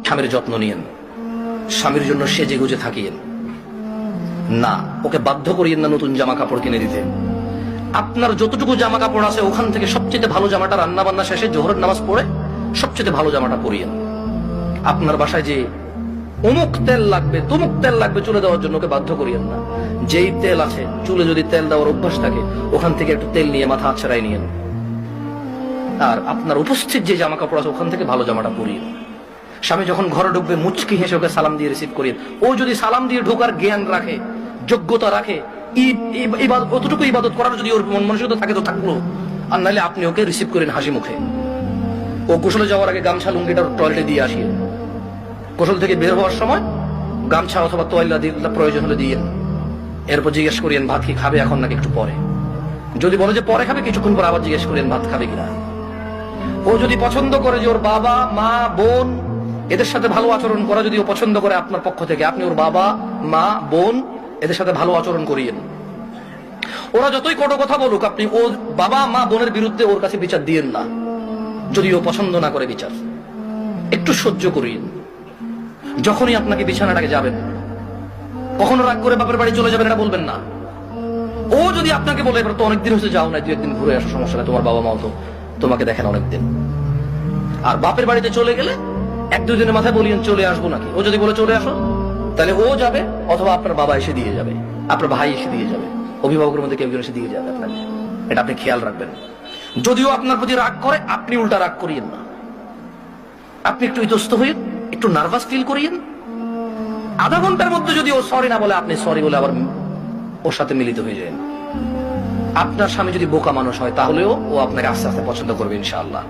স্বামীর যত্ন নিয়েন, স্বামীর জন্য সেজে গুজে থাকিয়েন না, ওকে বাধ্য করিয়েন না নতুন জামা কাপড় কিনে দিতে। আপনার যতটুকু জামা কাপড় আছে ওখান থেকে সবচেয়ে ভালো জামাটা রান্না বান্না শেষে জোহরের নামাজ পড়ে সবচেয়ে ভালো জামাটা পরিয়েন। আপনার বাসায় যে অমুক তেল লাগবে তমুক তেল লাগবে চুলে দেওয়ার জন্য ওকে বাধ্য করিয়েন না। যেই তেল আছে চুলে যদি তেল দেওয়ার অভ্যাস থাকে ওখান থেকে একটু তেল নিয়ে মাথা আছড়াই নিয়েন। আর আপনার উপস্থিত যে জামা কাপড় আছে ওখান থেকে ভালো জামাটা পরিয়েন। স্বামী যখন ঘরে ঢুকবে মুচকি হেসে ওকে সালাম দিয়ে রিসিভ করিয়েন। ও যদি সালাম দিয়ে ঢোকার জ্ঞান রাখে, যোগ্যতা রাখে, অতটুকু ইবাদত করার যদি ওর মন মানসিকতা থাকে তো থাকলো, আর নাহলে আপনি ওকে রিসিভ করেন হাসি মুখে। ও গোসলে যাওয়ার আগে গামছা লুঙ্গিটা টয়লেটে দিয়ে আসিয়ে, গোসল থেকে বের হওয়ার সময় গামছা অথবা তোয়াল্লা দিয়ে প্রয়োজন হলে দিয়েন। এরপর জিজ্ঞেস করিয়েন ভাত কি খাবে এখন নাকি একটু পরে। যদি বলে যে পরে খাবে কিছুক্ষণ পর আবার জিজ্ঞেস করিয়েন ভাত খাবে কিনা। ও যদি পছন্দ করে যে ওর বাবা মা বোন এদের সাথে ভালো আচরণ করা যদি ও পছন্দ করে আপনার পক্ষ থেকে, আপনি ওর বাবা মা বোন এদের সাথে ভালো আচরণ করিয়েন। ওরা যতই কটু কথা বলুক আপনি ওর বাবা মা বোনের বিরুদ্ধে ওর কাছে বিচার দিয়েন না। যদি ও পছন্দ না করে বিচার একটু সহ্য করিয়েন। যখনই আপনাকে বিছানাটাকে যাবেন কখনো রাগ করে বাপের বাড়ি চলে যাবেন এটা বলবেন না। ও যদি আপনাকে বলে এবার তো অনেকদিন হচ্ছে যাও না, 2-1 দিন ঘুরে আসো, সমস্যা নেই, তোমার বাবা মাও তো তোমাকে দেখেন অনেকদিন। আর বাপের বাড়িতে চলে গেলে 1-2 দিনের মাথায় বলিয়েন চলে আসবো নাকি। ও যদি বলে চলে আসো তাহলে ও যাবে অথবা আপনার বাবা এসে দিয়ে যাবে, আপনার ভাই এসে দিয়ে যাবে, অভিভাবকের মধ্যে কেউ এসে দিয়ে যাবে আপনাকে। এটা আপনি খেয়াল রাখবেন। যদিও আপনার প্রতি রাগ করে আপনি উল্টা রাগ করিয়েন না। আপনি একটু ইতস্ত হয়ে একটু নার্ভাস ফিল করিয়েন। আধা ঘন্টার মধ্যে যদি ও সরি না বলে আপনি সরি বলে আবার ওর সাথে মিলিত হয়ে যান। আপনার স্বামী যদি বোকা মানুষ হয় তাহলেও ও আপনাকে আস্তে আস্তে পছন্দ করবে ইনশাআল্লাহ।